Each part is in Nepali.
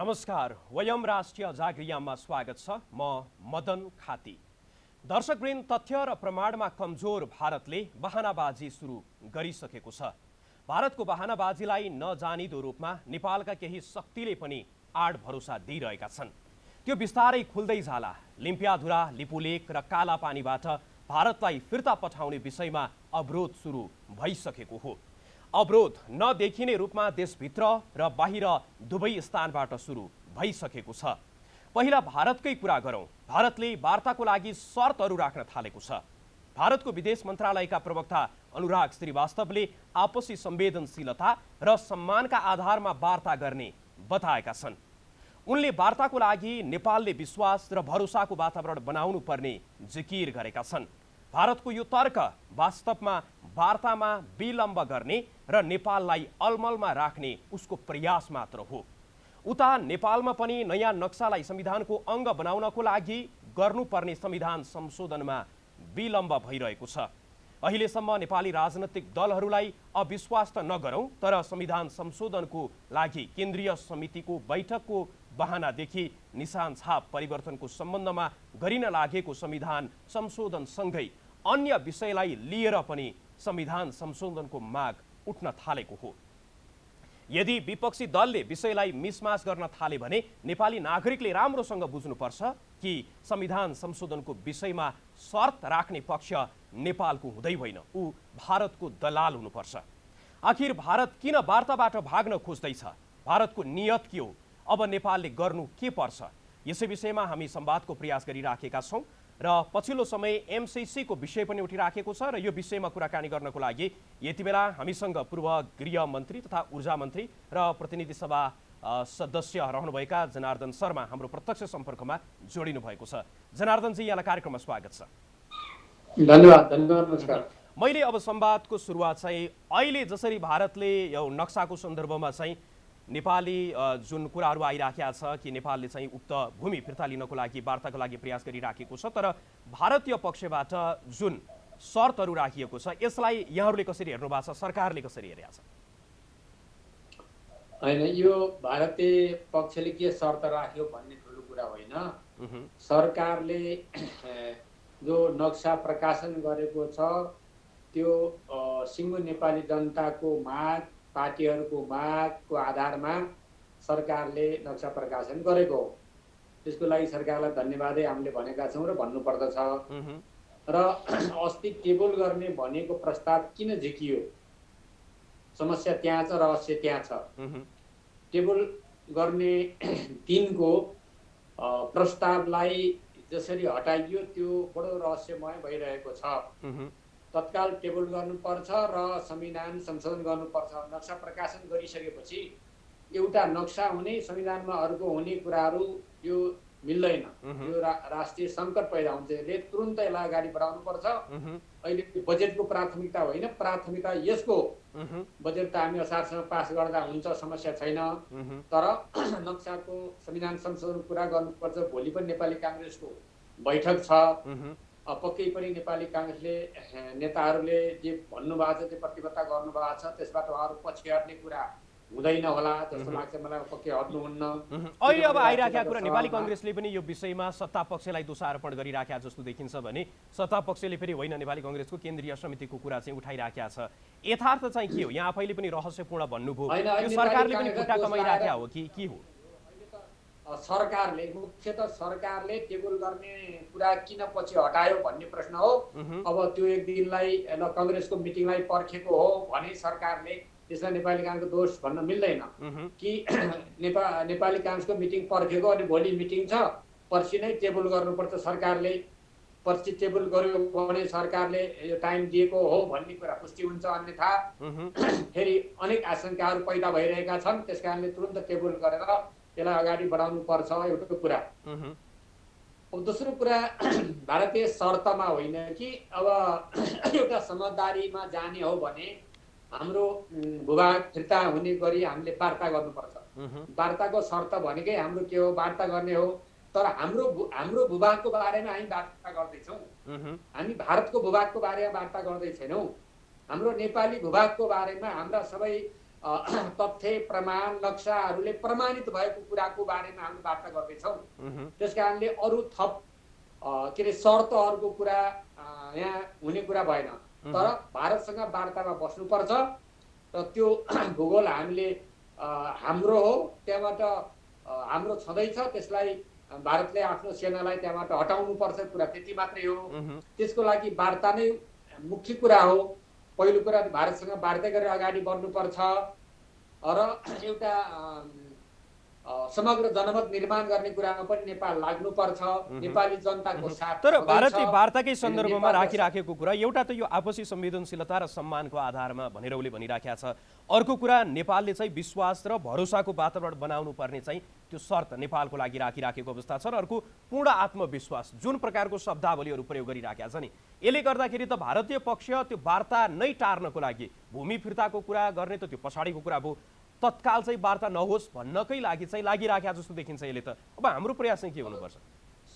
नमस्कार, वयम राष्ट्रिय जागृयामा स्वागत छ। म मदन खाती। दर्शकवृन्द, तथ्य र प्रमाणमा कमजोर भारतले बहानाबाजी सुरु गरिसकेको छ। भारतको बहानाबाजीलाई नजानिदो रूपमा नेपालका केही शक्तिले पनि आड भरोसा दिइरहेका छन्। त्यो बिस्तारै खुल्दै जाला। लिम्पियाधुरा, लिपुलेक र कालापानीबाट भारतलाई फिर्ता पठाउने विषयमा अवरोध सुरु भइसकेको हो। अवरोध नदेखिने रूपमा देशभित्र र बाहिर दुवै स्थानबाट सुरु भइसकेको छ। पहिला भारतकै कुरा गरौँ। भारतले वार्ताको लागि शर्तहरू राख्न थालेको छ। भारतको विदेश मन्त्रालयका प्रवक्ता अनुराग श्रीवास्तवले आपसी संवेदनशीलता र सम्मानका आधारमा वार्ता गर्ने बताएका छन्। उनले वार्ताको लागि नेपालले विश्वास र भरोसाको वातावरण बनाउनु पर्ने जिकिर गरेका छन्। भारतको यो तर्क वास्तवमा वार्तामा विलम्ब गर्ने र नेपाललाई अलमलमा राख्ने उसको प्रयास मात्र हो। उता नेपालमा पनि नयाँ नक्सालाई संविधानको अङ्ग बनाउनको लागि गर्नुपर्ने संविधान संशोधनमा विलम्ब भइरहेको छ। अहिलेसम्म नेपाली राजनैतिक दलहरूलाई अविश्वास त नगरौँ, तर संविधान संशोधनको लागि केन्द्रीय समितिको बैठकको बहानादेखि निशान छाप परिवर्तनको सम्बन्धमा गरिन लागेको संविधान संशोधनसँगै अन्य विषयलाई लिएर पनि संविधान संशोधनको माग उठ्न थालेको हो। यदि विपक्षी दलले विषयलाई मिसमास गर्न थाले भने नेपाली नागरिकले राम्रोसँग बुझ्नुपर्छ कि संविधान संशोधनको विषयमा शर्त राख्ने पक्ष नेपालको हुँदै होइन, ऊ भारतको दलाल हुनुपर्छ। आखिर भारत किन वार्ताबाट भाग्न खोज्दैछ? भारतको नियत के हो? अब नेपालले गर्नु के पर्छ? यसै विषयमा हामी संवादको प्रयास गरिराखेका छौँ र पछिल्लो समय एमसीसी को विषय पनि उठिराखेको छ र यो विषयमा कुराकानी गर्नको लागि यति बेला हामीसँग पूर्व गृह मन्त्री तथा ऊर्जा मन्त्री र प्रतिनिधि सभा सदस्य रहनुभएका जनार्दन शर्मा हाम्रो प्रत्यक्ष सम्पर्कमा जोडिनु भएको छ। जनार्दनजी, यहाँलाई कार्यक्रममा स्वागत छ। धन्यवाद। नमस्कार। मैले अब संवादको सुरुवात चाहिँ अहिले जसरी भारतले यो नक्साको सन्दर्भमा चाहिँ नेपाली जुन कुराहरू आइराखेका छ कि नेपालले चाहिँ उक्त भूमि फिर्ता लिनको लागि वार्ताको लागि प्रयास गरिराखेको छ, तर भारतीय पक्षबाट जुन शर्तहरू राखिएको छ यसलाई यहाँहरूले कसरी हेर्नु भएको छ? सरकारले कसरी हेरेको छ? हैन, यो भारतीय पक्षले के शर्त राख्यो भन्ने ठुलो कुरा होइन। सरकारले जो नक्सा प्रकाशन गरेको छ त्यो सिङ्गो नेपाली जनताको माग, पार्टीहरूको मागको आधारमा सरकारले नक्सा प्रकाशन गरेको हो। त्यसको लागि सरकारलाई धन्यवादै हामीले भनेका छौँ र भन्नुपर्दछ। र अस्ति टेबल गर्ने भनेको प्रस्ताव किन झिकियो? समस्या त्यहाँ छ, रहस्य त्यहाँ छ। टेबल गर्ने दिनको प्रस्तावलाई जसरी हटाइयो त्यो बडो रहस्यमय भइरहेको छ। तत्काल टेबल गर्नुपर्छ र संविधान संशोधन गर्नुपर्छ। नक्सा प्रकाशन गरिसकेपछि एउटा नक्सा हुने, संविधानमा अर्को हुने कुराहरू यो मिल्दैन। यो राष्ट्रिय सङ्कट पैदा हुन्छ। यसले तुरुन्तै यसलाई अगाडि बढाउनुपर्छ। अहिले बजेटको प्राथमिकता होइन, प्राथमिकता यसको बजेट त हामी असारसँग पास गर्दा हुन्छ, समस्या छैन। तर नक्साको संविधान संशोधन पुरा गर्नुपर्छ। भोलि पनि नेपाली काङ्ग्रेसको बैठक छ। पक्कै पनि नेपाली काङ्ग्रेसले नेताहरूले जे भन्नुभएको छ, त्यो प्रतिबद्धता गर्नुभएको छ, त्यसबाट उहाँहरू पछि हट्ने कुरा हुँदैन होला जस्तो लाग्छ मलाई। पक्कै हट्नुहुन्न। अहिले अब आइराखेका कुरा नेपाली काङ्ग्रेसले पनि यो विषयमा सत्ता पक्षलाई दोषारोपण गरिराखेका जस्तो देखिन्छ भने सत्ता पक्षले फेरि होइन, नेपाली काङ्ग्रेसको केन्द्रीय समितिको कुरा चाहिँ उठाइराखेका छ। यथार्थ चाहिँ के हो? यहाँ आफैले पनि रहस्यपूर्ण भन्नुभयो, यो सरकारले पनि खुट्टा कमाइराखेका हो कि के हो? सरकारले, मुख्यतः सरकारले टेबल गर्ने कुरा किन पछि हटायो भन्ने प्रश्न हो। अब त्यो एक दिनलाई काङ्ग्रेसको मिटिङलाई पर्खेको हो भने सरकारले त्यसलाई नेपाली काङ्ग्रेसको दोष भन्न मिल्दैन कि नेपाली काङ्ग्रेसको मिटिङ पर्खेको अनि भोलि मिटिङ छ, पर्सि नै टेबल गर्नुपर्छ। सरकारले पर्सि टेबल गर्यो भने सरकारले यो टाइम दिएको हो भन्ने कुरा पुष्टि हुन्छ। अन्यथा फेरि अनेक आशंकाहरू पैदा भइरहेका छन्। त्यस कारणले तुरुन्त टेबल गरेर यसलाई अगाडि बढाउनु पर्छ, एउटा कुरा। अब दोस्रो कुरा भारतीय शर्तमा होइन कि अब एउटा समझदारीमा जाने हो भने हाम्रो भूभाग फिर्ता हुने गरी हामीले वार्ता गर्नुपर्छ। वार्ताको शर्त भनेकै हाम्रो के हो? वार्ता गर्ने हो। तर हाम्रो भूभागको बारेमा हामी वार्ता गर्दैछौँ। हामी भारतको भूभागको बारेमा वार्ता गर्दै छैनौँ। हाम्रो नेपाली भूभागको बारेमा हाम्रा सबै तथ्य प्रमाण नक्साहरूले प्रमाणित भएको कुराको बारेमा हामी वार्ता गर्दैछौँ। त्यस कारणले अरू थप के अरे शर्तहरूको कुरा यहाँ हुने कुरा भएन। तर भारतसँग वार्तामा बस्नुपर्छ र त्यो भूगोल हामीले हाम्रो हो, त्यहाँबाट हाम्रो छँदैछ, त्यसलाई भारतले आफ्नो सेनालाई त्यहाँबाट हटाउनुपर्छ, कुरा त्यति मात्रै हो। त्यसको लागि वार्ता नै मुख्य कुरा हो। पहिलो कुरा भारतसँग वार्ता गरेर अगाडि बढ्नुपर्छ र एउटा समग्र जनमत निर्माण गर्ने कुरामा पनि नेपाल लाग्नुपर्छ, नेपाली जनताको साथ। तर भारतले वार्ताकै सन्दर्भमा राखिराखेको कुरा एउटा त यो आपसी संवेदनशीलता र सम्मानको आधारमा भनेर उसले भनिराखेको छ। अर्को कुरा नेपालले चाहिँ विश्वास र भरोसाको वातावरण बनाउनु पर्ने चाहिँ त्यो शर्त नेपालको लागि राखिराखेको अवस्था छ। र अर्को पूर्ण आत्मविश्वास, जुन प्रकारको शब्दावलीहरू प्रयोग गरिराखेका छ नि, यसले गर्दाखेरि त भारतीय पक्ष त्यो वार्ता नै टार्नको लागि भूमि फिर्ताको कुरा गर्ने त त्यो पछाडिको कुरा भयो, तत्काल चाहिँ वार्ता नहोस् भन्नकै लागि चाहिँ लागिराखेको जस्तो देखिन्छ यसले त। अब हाम्रो प्रयास चाहिँ के हुनुपर्छ?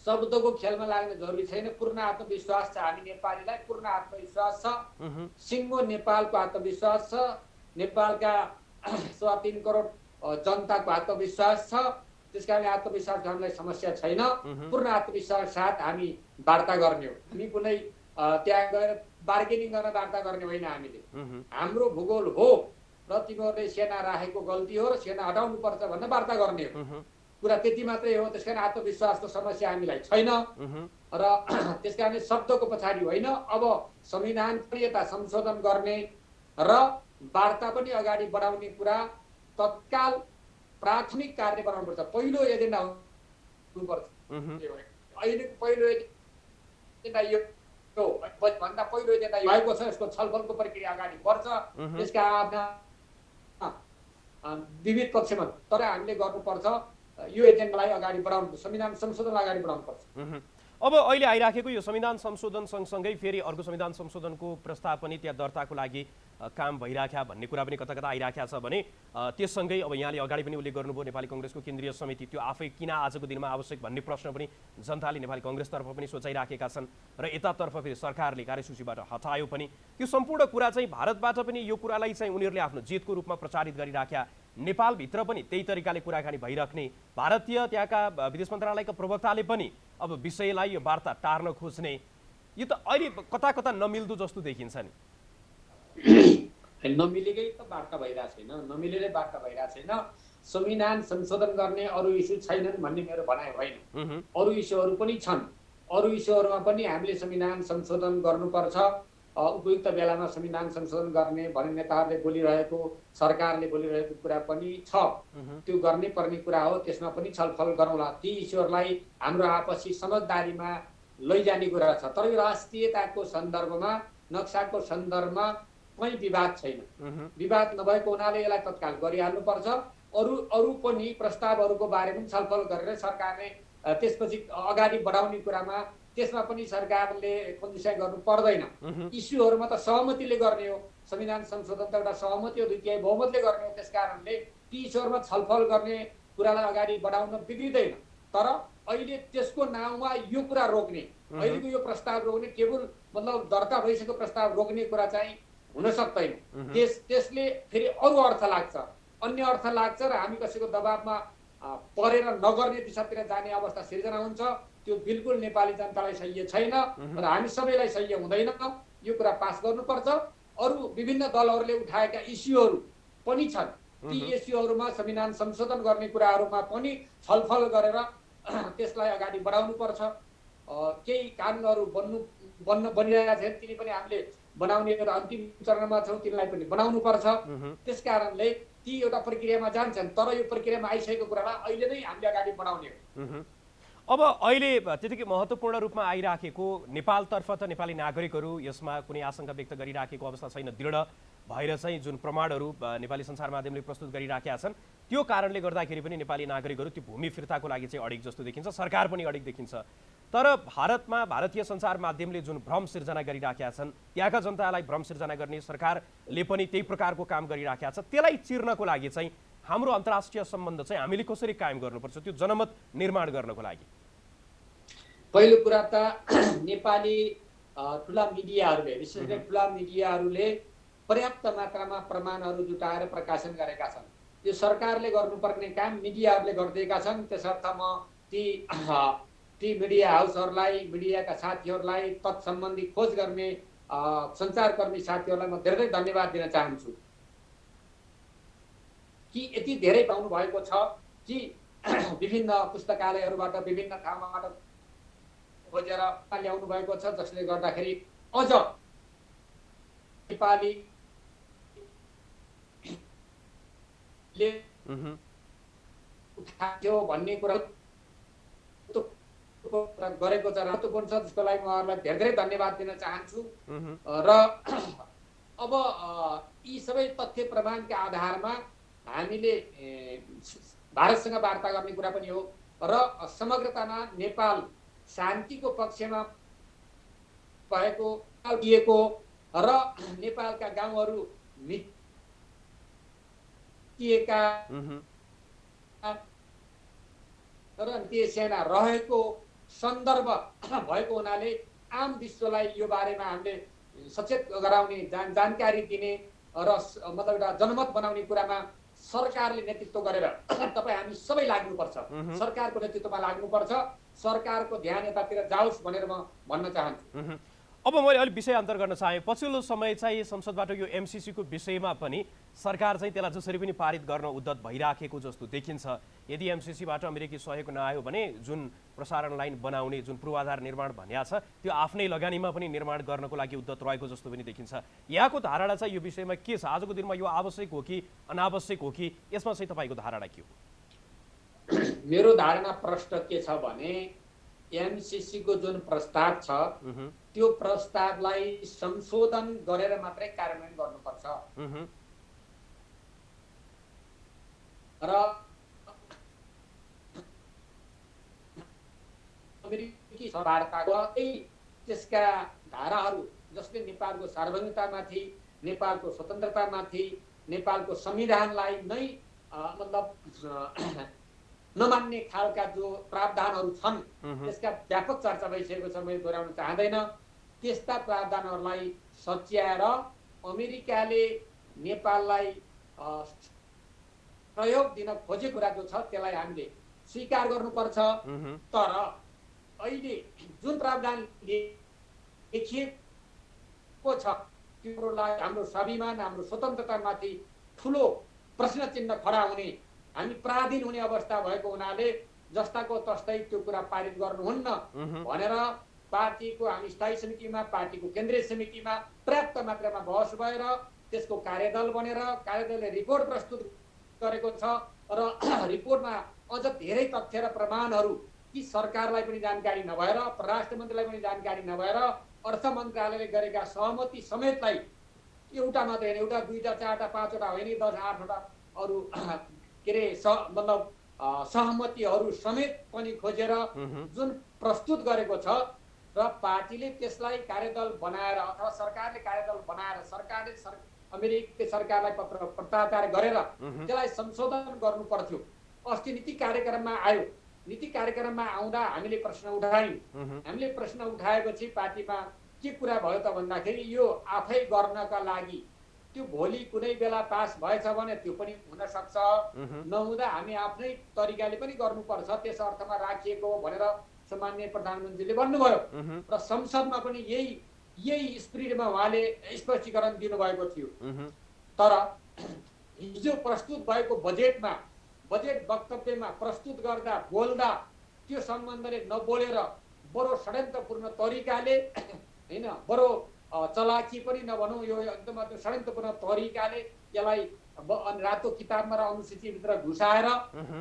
शब्दको खेलमा लाग्ने जरुरी छैन। पूर्ण आत्मविश्वास छ, हामी नेपालीलाई पूर्ण आत्मविश्वास छ। सिङ्गो नेपालको आत्मविश्वास छ, नेपालका 3.25 करोड जनताको आत्मविश्वास छ। त्यस कारणले आत्मविश्वासको हामीलाई समस्या छैन। पूर्ण आत्मविश्वास साथ हामी वार्ता गर्ने हो। हामी कुनै त्यहाँ गएर बार्गेनिङ गर्न वार्ता गर्ने होइन। हामीले हाम्रो भूगोल हो र तिमीहरूले सेना राखेको गल्ती हो र सेना हटाउनुपर्छ भनेर वार्ता गर्ने हो, कुरा त्यति मात्रै हो। त्यस कारण आत्मविश्वासको समस्या हामीलाई छैन र त्यस कारणले शब्दको पछाडि होइन, अब संविधान पनि यता संशोधन गर्ने र वार्ता पनि अगाडि बढाउने कुरा तत्काल प्राथमिक कार्य बनाउनुपर्छ, पहिलो एजेन्डा हुनुपर्छ। अहिलेको पहिलो एजेन्डा यो भन्दा पहिलो एजेन्डा भएको छ, यसको छलफलको प्रक्रिया अगाडि बढ्छ। त्यसका आफ्ना विविध पक्षमा, तर हामीले गर्नुपर्छ यो एजेन्डालाई अगाडि बढाउनु, संविधान संशोधनलाई अगाडि बढाउनुपर्छ। अब अहिले आइराखेको यो संविधान संशोधन सँगसँगै फेरि अर्को संविधान संशोधनको प्रस्ताव पनि त्यहाँ दर्ताको लागि काम भइराख्या भन्ने कुरा पनि कता कता आइराखेको छ भने त्यससँगै अब यहाँले अगाडि पनि उल्लेख गर्नुभयो नेपाली कङ्ग्रेसको केन्द्रीय समिति, त्यो आफै किन आजको दिनमा आवश्यक भन्ने प्रश्न पनि जनताले नेपाली कङ्ग्रेसतर्फ पनि सोचाइराखेका छन् र यतातर्फ फेरि सरकारले कार्यसूचीबाट हटायो पनि। त्यो सम्पूर्ण कुरा चाहिँ भारतबाट पनि यो कुरालाई चाहिँ उनीहरूले आफ्नो जितको रूपमा प्रचारित गरिराख्या, नेपालभित्र पनि त्यही तरिकाले कुराकानी भइराख्ने, भारतीय त्यहाँका विदेश मन्त्रालयका प्रवक्ताले पनि अब विषयलाई यो वार्ता टार्न खोज्ने, यो त अहिले कता कता नमिल्दो जस्तो देखिन्छ नि। नमिलेकै त वार्ता भइरहेको छैन, नमिलेरै वार्ता भइरहेको छैन। संविधान संशोधन गर्ने अरू इस्यु छैनन् भन्ने मेरो भनाइ होइन। अरू इस्युहरू पनि छन्, अरू इस्युहरूमा पनि हामीले संविधान संशोधन गर्नुपर्छ। उपयुक्त बेलामा संविधान संशोधन गर्ने भन्ने नेताहरूले बोलिरहेको, सरकारले बोलिरहेको कुरा पनि छ, त्यो गर्नै पर्ने कुरा हो। त्यसमा पनि छलफल गरौँला। ती इस्युहरूलाई हाम्रो आपसी समझदारीमा लैजाने कुरा छ। तर यो राष्ट्रियताको सन्दर्भमा, नक्साको सन्दर्भमा कुनै विवाद छैन। विवाद नभएको हुनाले यसलाई तत्काल गरिहाल्नुपर्छ। अरू पनि प्रस्तावहरूको बारे पनि छलफल गरेर सरकारले त्यसपछि अगाडि बढाउने कुरामा त्यसमा पनि सरकारले कन्जुसाइ गर्नु पर्दैन। इस्युहरूमा त सहमतिले गर्ने हो। संविधान संशोधन त एउटा सहमति हो, 2/3 बहुमतले गर्ने हो। त्यस कारणले ती इस्युहरूमा छलफल गर्ने कुरालाई अगाडि बढाउन बिग्रिँदैन। तर अहिले त्यसको नाउँमा यो कुरा रोक्ने, अहिलेको यो प्रस्ताव रोक्ने, केवल मतलब दर्ता भइसकेको प्रस्ताव रोक्ने कुरा चाहिँ हुन सक्दैन। त्यसले फेरि अरू अर्थ लाग्छ, अन्य अर्थ लाग्छ र हामी कसैको दबावमा परेर नगर्ने दिशातिर जाने अवस्था सिर्जना हुन्छ। त्यो बिल्कुल नेपाली जनतालाई सह्य छैन र हामी सबैलाई सह्य हुँदैन। यो कुरा पास गर्नुपर्छ। अरू विभिन्न दलहरूले उठाएका इस्युहरू पनि छन्, ती इस्युहरूमा संविधान संशोधन गर्ने कुराहरूमा पनि छलफल गरेर त्यसलाई अगाडि बढाउनुपर्छ। केही कानुनहरू बनिरहेका छन्, तिनी पनि हामीले बनाउने एउटा अन्तिम चरणमा छौँ, तिनलाई पनि बनाउनुपर्छ। त्यस कारणले ती एउटा प्रक्रियामा जान्छन्, तर यो प्रक्रियामा आइसकेको कुरालाई अहिले नै हामीले अगाडि बढाउने हो। अब अहिले त्यतिकै महत्त्वपूर्ण रूपमा आइराखेको नेपालतर्फ त नेपाली नागरिकहरू यसमा कुनै आशंका व्यक्त गरिराखेको अवस्था छैन, दृढ भएर चाहिँ जुन प्रमाणहरू नेपाली सञ्चार माध्यमले प्रस्तुत गरिराखेका छन् त्यो कारणले गर्दाखेरि पनि नेपाली नागरिकहरू त्यो भूमि फिर्ताको लागि चाहिँ अडिग जस्तो देखिन्छ, सरकार पनि अडिग देखिन्छ। तर भारतमा भारतीय सञ्चार माध्यमले जुन भ्रम सिर्जना गरिराखेका छन्, त्यहाँका जनतालाई भ्रम सिर्जना गर्ने सरकारले पनि त्यही प्रकारको काम गरिराखेका छ। त्यसलाई चिर्नको लागि चाहिँ हाम्रो अन्तर्राष्ट्रिय सम्बन्ध चाहिँ हामीले कसरी कायम गर्नुपर्छ त्यो जनमत निर्माण गर्नको लागि? पहिलो कुरा त नेपाली ठुला मिडियाहरूले, विशेष गरी ठुला मिडियाहरूले पर्याप्त मात्रामा प्रमाणहरू जुटाएर प्रकाशन गरेका छन्। यो सरकारले गर्नुपर्ने काम मिडियाहरूले गरिदिएका छन्। त्यसर्थ म ती ती मिडिया हाउसहरूलाई, मिडियाका साथीहरूलाई, तत्सम्बन्धी खोज गर्ने सञ्चारकर्मी साथीहरूलाई म धेरै धन्यवाद दिन चाहन्छु कि यति धेरै पाउनु भएको छ कि विभिन्न पुस्तकालयहरूबाट, विभिन्न ठाउँबाट खोजेर ल्याउनु भएको छ, जसले गर्दाखेरि अझ नेपाली उठायो भन्ने कुरा गरेको छ, महत्त्वपूर्ण छ, जसको लागि म उहाँहरूलाई धेरै धेरै धन्यवाद दिन चाहन्छु। र अब यी सबै तथ्य प्रमाणका आधारमा हामीले भारतसँग वार्ता गर्ने कुरा पनि हो र समग्रतामा नेपाल शान्तिको पक्षमा भएको दिएको र नेपालका गाउँहरू मिटिएका र त्यो सेना रहेको सन्दर्भ भएको हुनाले आम विश्वलाई यो बारेमा हामीले सचेत गराउने, जानकारी दिने र मतलब एउटा जनमत बनाउने कुरामा सरकारले नेतृत्व गरेर तपाईँ हामी सबै लाग्नुपर्छ। सरकारको नेतृत्वमा लाग्नुपर्छ। सरकारको ध्यान यतातिर जाओस् भनेर म भन्न चाहन्छु। अब मैले अलिक विषय अन्तर गर्न चाहेँ। पछिल्लो समय चाहिँ संसदबाट यो एमसिसीको विषयमा पनि सरकार चाहिँ त्यसलाई जसरी पनि पारित गर्न उद्यत भइराखेको जस्तो देखिन्छ। यदि एमसिसीबाट अमेरिकी सहयोग नआयो भने जुन प्रसारण लाइन बनाउने, जुन पूर्वाधार निर्माण भनिएको छ, त्यो आफ्नै लगानीमा पनि निर्माण गर्नको लागि उद्यत रहेको जस्तो पनि देखिन्छ। यहाँको धारणा चाहिँ यो विषयमा के छ? आजको दिनमा यो आवश्यक हो कि अनावश्यक हो कि यसमा चाहिँ तपाईँको धारणा के हो? मेरो धारणा प्रश्न के छ भने एमसिसीको जुन प्रस्ताव छ त्यो प्रस्तावलाई संशोधन गरेर मात्रै कार्यान्वयन गर्नुपर्छ र अमेरिकी वार्ताको त्यसका धाराहरू जसले नेपालको सार्वभौमिकतामाथि, नेपालको स्वतन्त्रतामाथि, नेपालको संविधानलाई नै मतलब नमान्ने खालका जो प्रावधानहरू छन् त्यसका व्यापक चर्चा भइसकेको छ। मैले दोहोऱ्याउन चाहँदैन। त्यस्ता प्रावधानहरूलाई सच्याएर अमेरिकाले नेपाललाई सहयोग दिन खोजेको कुरा जो छ त्यसलाई हामीले स्वीकार गर्नुपर्छ। तर अहिले जुन प्रावधान लेखिएको छ त्योलाई हाम्रो स्वाभिमान, हाम्रो स्वतन्त्रतामाथि ठुलो प्रश्न चिन्ह खडा हुने, हामी पराधीन हुने अवस्था भएको हुनाले जस्ताको तस्तै त्यो कुरा पारित गर्नुहुन्न भनेर पार्टीको हामी स्थायी समितिमा, पार्टीको केन्द्रीय समितिमा पर्याप्त मात्रामा बहस भएर त्यसको कार्यदल बनेर कार्यदलले रिपोर्ट प्रस्तुत गरेको छ र रिपोर्टमा अझ धेरै तथ्य र प्रमाणहरू कि सरकारलाई पनि जानकारी नभएर, परराष्ट्र मन्त्रीलाई पनि जानकारी नभएर अर्थ मन्त्रालयले गरेका सहमति समेतलाई एउटा मात्र होइन, एउटा, दुईटा, चारवटा, पाँचवटा होइन, 10, 8वटा अरू के अरे मतलब सहमतिहरू समेत पनि खोजेर जुन प्रस्तुत गरेको छ र पार्टीले त्यसलाई कार्यदल बनाएर अथवा सरकारले कार्यदल बनाएर सरकारले अमेरिकी सरकारलाई पत्र प्रत्याचार गरेर त्यसलाई संशोधन गर्नु पर्थ्यो। अस्ति नीति कार्यक्रममा आयो। नीति कार्यक्रममा आउँदा हामीले प्रश्न उठायौँ। हामीले प्रश्न उठाएपछि पार्टीमा के कुरा भयो त भन्दाखेरि यो आफै गर्नका लागि त्यो भोलि कुनै बेला पास भएछ भने त्यो पनि हुन सक्छ, नहुँदा हामी आफ्नै तरिकाले पनि गर्नुपर्छ, त्यस अर्थमा राखिएको हो भनेर सम्माननीय प्रधानमन्त्रीले भन्नुभयो र संसदमा पनि यही स्पिरिटमा उहाँले स्पष्टीकरण दिनुभएको थियो। तर हिजो प्रस्तुत भएको बजेट वक्तव्यमा प्रस्तुत गर्दा बोल्दा त्यो सम्बन्धले नबोलेर बडो षड्यन्त्रपूर्ण तरिकाले हैन, बडो चलाकी पनि नभनौँ, यो एकदम षड्यन्त्रपूर्ण तरिकाले यसलाई रातो किताबमा र अनुसूचीभित्र घुसाएर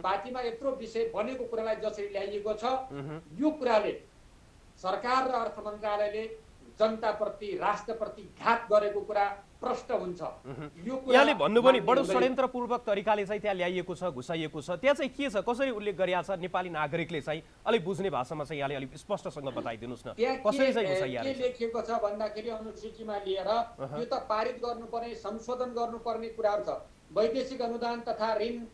पार्टीमा यत्रो विषय बनेको कुरालाई जसरी ल्याइएको छ, यो कुराले सरकार र अर्थ मन्त्रालयले जनताप्रति, राष्ट्रप्रति घात गरेको कुरा प्रष्ट हुन्छ। यो कुरा यहाँले भन्नु पनि बडो षड्यन्त्रपूर्वक तरिकाले चाहिँ त्यहाँ ल्याइएको छ, घुसाइएको छ। त्यहाँ चाहिँ के छ, कसरी उल्लेख गरिएको छ? नेपाली नागरिकले चाहिँ अलिक बुझ्ने भाषामा चाहिँ यहाँले अलिक स्पष्टसँग बताइदिनुहोस् न, कसरी चाहिँ घुसाइएको के लेखिएको छ भन्दाखेरि अनुसूचीमा लिएर यो त पारित गर्नुपर्ने, संशोधन गर्नुपर्ने कुराहरू छ। वैदेशिक अनुदान तथा ऋण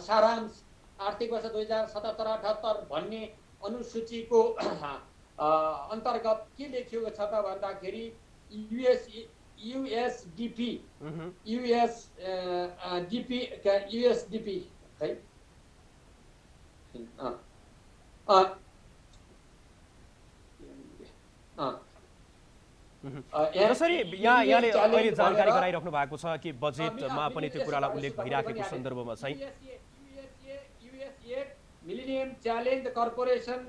सारांश आर्थिक वर्ष 2077-78 भन्ने अनुसूचीको अन्तर्गत के लेखिएको छ त भन्दाखेरि युएसडिपी युएसडिपी है जसरी यहाँले अहिले जानकारी गराइराख्नु भएको छ कि बजेटमा पनि त्यो कुरालाई उल्लेख भइराखेको सन्दर्भमा चाहिँ मिलेनियम च्यालेन्ज कर्पोरेसन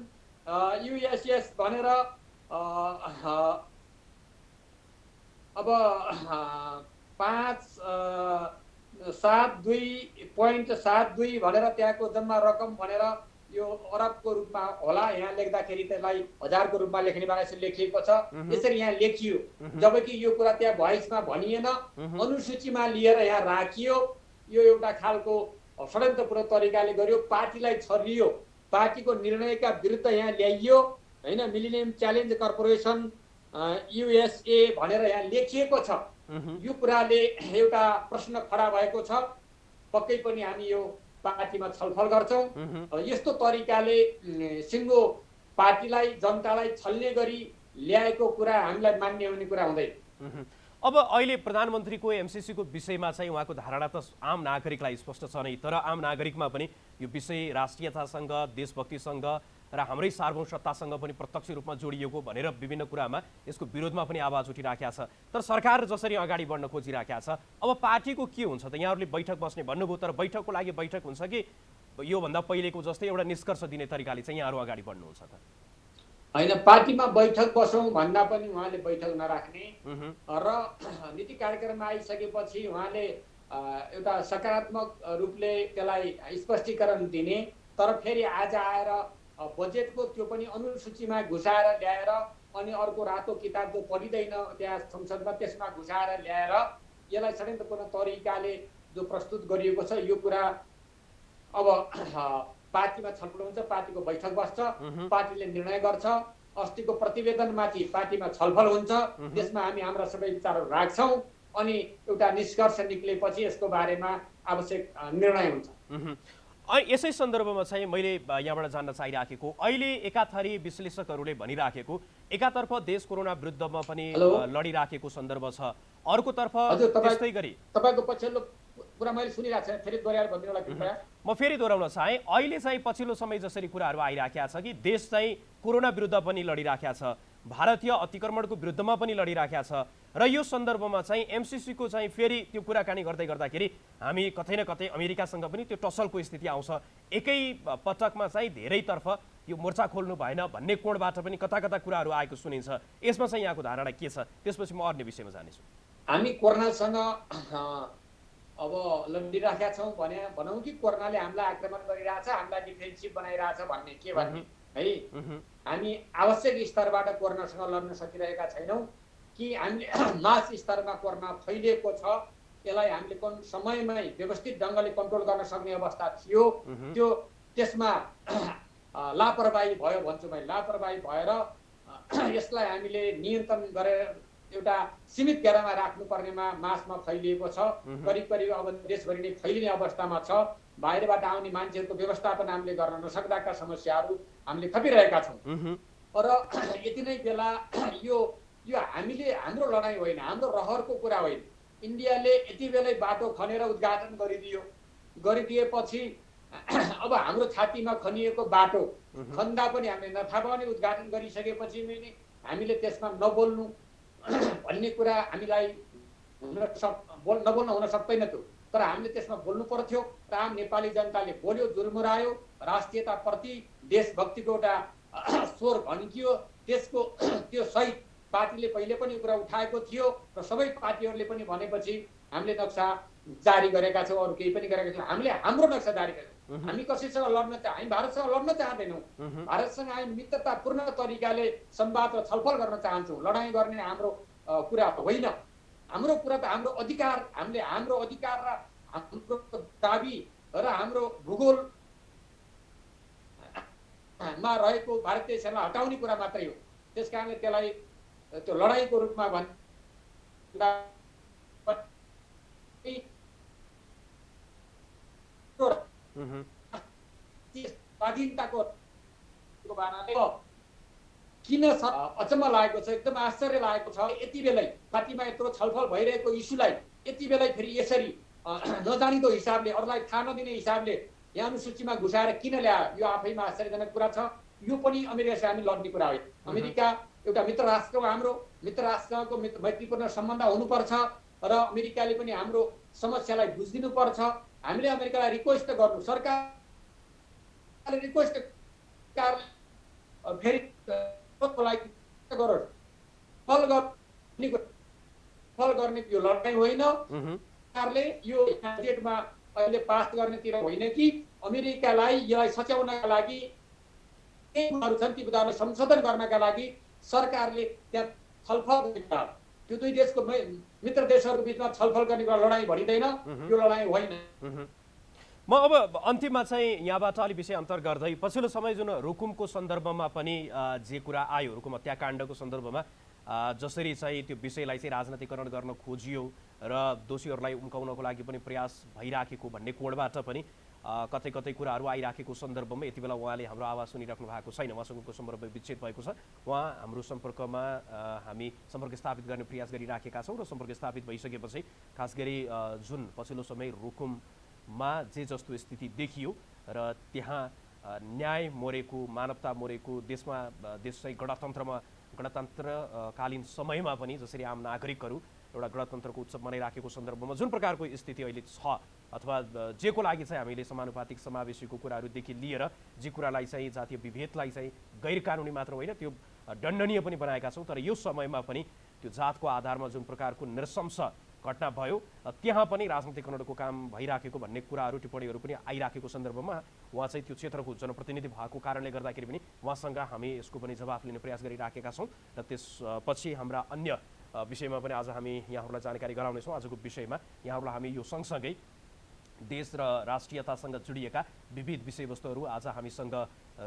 युएसएस भनेर अब 572.72 भनेर त्यहाँको जम्मा रकम भनेर यो अरबको रूपमा होला, यहाँ लेख्दाखेरि त्यसलाई हजारको रूपमा लेख्ने बारेमा लेखिएको छ। यसरी यहाँ लेखियो, जबकि यो कुरा त्यहाँ भोइसमा भनिएन, अनुसूचीमा लिएर यहाँ राखियो। यो एउटा खालको षड्यन्त्रपूर्ण तरिकाले गर्यो, पार्टीलाई छरियो, पार्टीको निर्णयका विरुद्ध यहाँ ल्याइयो हैन। मिलेनियम च्यालेन्ज कर्पोरेसन युएसए भनेर यहाँ लेखिएको छ। यो कुराले एउटा प्रश्न खडा भएको छ। पक्कै पनि हामी यो पार्टीमा छलफल गर्छौं। यस्तो तरिकाले सिङ्गो पार्टीलाई जनतालाई छल्ने गरी ल्याएको कुरा हामीलाई मान्य हुने कुरा हुँदैन। अब अहिले प्रधानमन्त्रीको एमसिसीको विषयमा चाहिँ उहाँको धारणा त आम नागरिकलाई स्पष्ट छ नै, तर आम नागरिकमा पनि यो विषय राष्ट्रियतासँग, देशभक्तिसँग र हाम्रै सार्वभौम सत्तासँग पनि प्रत्यक्ष रूपमा जोडिएको भनेर विभिन्न कुरामा यसको विरोधमा पनि आवाज उठिराखेको छ। तर सरकार जसरी अगाडि बढ्न खोजिराखेको छ, अब पार्टीको के हुन्छ त? यहाँहरूले बैठक बस्ने भन्नुभयो, तर बैठकको लागि बैठक हुन्छ कि योभन्दा पहिलेको जस्तै एउटा निष्कर्ष दिने तरिकाले चाहिँ यहाँहरू अगाडि बढ्नुहुन्छ त? हैन, पार्टीमा बैठक बसौँ भन्दा पनि उहाँले बैठक नराख्ने र नीति कार्यक्रममा आइसकेपछि उहाँले एउटा सकारात्मक रूपले त्यसलाई स्पष्टीकरण दिने, तर फेरि आज आएर बजेटको त्यो पनि अनुसूचीमा घुसाएर ल्याएर अनि अर्को रातो किताब जो पढिँदैन त्यहाँ संसदमा त्यसमा घुसाएर ल्याएर यसलाई षड्यन्त्रपूर्ण तरिकाले जो प्रस्तुत गरिएको छ, यो कुरा अब पार्टीमा छलफल हुन्छ, पार्टीको बैठक बस्छ, पार्टीले निर्णय गर्छ। अस्तिको प्रतिवेदनमाथि पार्टीमा छलफल हुन्छ, त्यसमा हामी हाम्रा सबै विचारहरू राख्छौँ अनि एउटा निष्कर्ष निक्लेपछि यसको बारेमा आवश्यक निर्णय हुन्छ। यसै सन्दर्भमा चाहिँ मैले यहाँबाट जान्न चाहिराखेको, अहिले एकाथरी विश्लेषकहरूले भनिराखेको एकातर्फ देश कोरोना विरुद्धमा पनि लडिराखेको सन्दर्भ छ, अर्कोतर्फ त्यस्तै गरी तपाईको पछिल्लो कुरा मैले सुनिरहेको छु, फेरि दोहोऱ्याएर भनिदिनुलाई कृपया। म फेरि दोहोऱ्याउन चाहे, अहिले चाहिँ पछिल्लो समय जसरी कुराहरू आइराखेका छ कि देश चाहिँ कोरोना विरुद्ध पनि लडिराखेका छ, भारतीय अतिक्रमणको विरुद्धमा पनि लडिराखेका छ, र यो सन्दर्भमा चाहिँ एमसिसीको चाहिँ फेरि त्यो कुराकानी गर्दै गर्दाखेरि हामी कतै न कतै अमेरिकासँग पनि त्यो टसलको स्थिति आउँछ। एकै पटकमा चाहिँ धेरैतर्फ यो मोर्चा खोल्नु भएन भन्ने कोणबाट पनि कता कता कुराहरू आएको सुनिन्छ। यसमा चाहिँ यहाँको धारणा के छ? त्यसपछि म अन्य विषयमा जानेछु। हामी कोरोनासँग अब लडिराखेका छौँ भने भनौँ कि कोरोनाले हामीलाई आक्रमण गरिरहेछ, हामीलाई डिफेन्सिभ बनाइरहेछ भन्ने के भन्ने है। हामी आवश्यक स्तरबाट कोरोनासँग लड्न सकिरहेका छैनौँ कि हामीले मास स्तरमा कोरोना फैलिएको छ, यसलाई हामीले कुन समयमै व्यवस्थित ढङ्गले कन्ट्रोल गर्न सक्ने अवस्था थियो, त्यो त्यसमा लापरवाही भयो भन्छु मैले। लापरवाही भएर यसलाई हामीले नियन्त्रण गरेर एउटा सीमित घेरामा राख्नुपर्नेमा मासमा फैलिएको छ, करिब करिब अब देशभरि नै फैलिने अवस्थामा छ। बाहिरबाट आउने मान्छेहरूको व्यवस्थापन हामीले गर्न नसक्दाका समस्याहरू हामीले खपिरहेका छौँ। र यति नै बेला यो हामीले हाम्रो लडाइँ होइन, हाम्रो रहरको कुरा होइन। इन्डियाले यति बेलै बाटो खनेर उद्घाटन गरिदिएपछि अब हाम्रो छातीमा खनिएको बाटो खन्दा पनि हामीले नथाहा पाउने, उद्घाटन गरिसकेपछि हामीले त्यसमा नबोल्नु भन्ने कुरा हामीलाई नबोल्न हुन सक्दैन थियो, तर हामीले त्यसमा बोल्नु पर्थ्यो। र आम नेपाली जनताले बोल्यो, जुर्मुरायो, राष्ट्रियताप्रति देशभक्तिको एउटा स्वर भन्कियो। त्यसको त्यो सहित पार्टीले पहिले पनि कुरा उठाएको थियो र सबै पार्टीहरूले पनि भनेपछि हामीले नक्सा जारी गरेका छौँ, अरू केही पनि गरेका छौँ। हामीले हाम्रो नक्सा जारी गरेका छौँ। हामी कसैसँग लड्न हामी भारतसँग लड्न चाहँदैनौँ, भारतसँग हामी मित्रतापूर्ण तरिकाले संवाद र छलफल गर्न चाहन्छौँ। लडाइँ गर्ने हाम्रो कुरा होइन। हाम्रो कुरा त हाम्रो अधिकार, हामीले हाम्रो अधिकार र हाम्रो दाबी र हाम्रो भूगोलमा रहेको भारतीय सेना हटाउने कुरा मात्रै हो। त्यस कारणले त्यसलाई त्यो लडाइँको रूपमा स्वाधीनताको किन अचम्म लागेको छ, एकदम आश्चर्य लागेको छ। यति बेलै पार्टीमा यत्रो छलफल भइरहेको इस्युलाई यति बेलै फेरि यसरी नजानिदो हिसाबले, अरूलाई थाहा नदिने हिसाबले यहाँ अनुसूचीमा घुसाएर किन ल्यायो, यो आफैमा आश्चर्यजनक कुरा छ। यो पनि अमेरिकासँग हामी लड्ने कुरा हो। अमेरिका एउटा मित्र राष्ट्र हो, हाम्रो मित्र राष्ट्रको मैत्रीपूर्ण सम्बन्ध हुनुपर्छ र अमेरिकाले पनि हाम्रो समस्यालाई बुझिदिनुपर्छ। हामीले अमेरिकालाई रिक्वेस्ट गर्नु, सरकारले रिक्वेस्ट फेरि फल गर्ने यो लडाइँ होइन। सरकारले यो बजेटमा अहिले पास गर्नेतिर होइन कि अमेरिकालाई यसलाई सच्याउनका लागि केही कुराहरू छन्, ती कुराहरूलाई संशोधन गर्नका लागि सरकारले त्यहाँ छलफल गरेका। त्यो दुई देशको मित्र देशहरूको बिचमा छलफल गर्ने कुरा लडाइँ भनिँदैन, यो लडाइँ होइन। म अब अन्तिममा चाहिँ यहाँबाट अलि विषय अन्तर गर्दै पछिल्लो समय जुन रुकुमको सन्दर्भमा पनि जे कुरा आयो, रुकुम हत्याकाण्डको सन्दर्भमा जसरी चाहिँ त्यो विषयलाई चाहिँ राजनीतिकरण गर्न खोजियो र दोषीहरूलाई उम्काउनको लागि पनि प्रयास भइराखेको भन्ने कोणबाट पनि कतै कतै कुराहरू आइराखेको सन्दर्भमा यति बेला उहाँले हाम्रो आवाज सुनिराख्नु भएको छैन, उहाँसँगको सम्पर्क विच्छेद भएको छ। उहाँ हाम्रो सम्पर्कमा हामी सम्पर्क स्थापित गर्ने प्रयास गरिराखेका छौँ र सम्पर्क स्थापित भइसकेपछि खास गरी जुन पछिल्लो समय रुकुममा जे जस्तो स्थिति देखियो र त्यहाँ न्याय मोरेको, मानवता मोरेको, देश चाहिँ गणतन्त्रकालीन समयमा पनि जसरी आम नागरिकहरू एउटा गणतन्त्रको उत्सव मनाइराखेको सन्दर्भमा जुन प्रकारको स्थिति अहिले छ, अथवा जेको लागि चाहिँ हामीले समानुपातिक समावेशीको कुराहरूदेखि लिएर जे कुरालाई चाहिँ जातीय विभेदलाई चाहिँ गैर कानुनी मात्र होइन त्यो दण्डनीय पनि बनाएका छौँ, तर यो समयमा पनि त्यो जातको आधारमा जुन प्रकारको नृशंस घटना भयो त्यहाँ पनि राजनीतिकरणको काम भइराखेको भन्ने कुराहरू, टिप्पणीहरू पनि आइराखेको सन्दर्भमा उहाँ चाहिँ त्यो क्षेत्रको जनप्रतिनिधि भएको कारणले गर्दाखेरि पनि उहाँसँग हामी यसको पनि जवाफ लिने प्रयास गरिराखेका छौँ र त्यसपछि हाम्रा अन्य विषयमा पनि आज हामी यहाँहरूलाई जानकारी गराउनेछौँ। आजको विषयमा यहाँहरूलाई हामी यो सँगसँगै देश र राष्ट्रियतासँग जोडिएका विविध विषयवस्तुहरू आज हामीसँग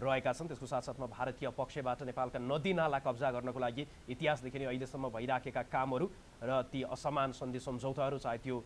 रहेका छन्। त्यसको साथसाथमा भारतीय पक्षबाट नेपालका नदी नाला कब्जा गर्नको लागि इतिहासदेखि नै अहिलेसम्म भइराखेका कामहरू र ती असमान सन्धि सम्झौताहरू, चाहे त्यो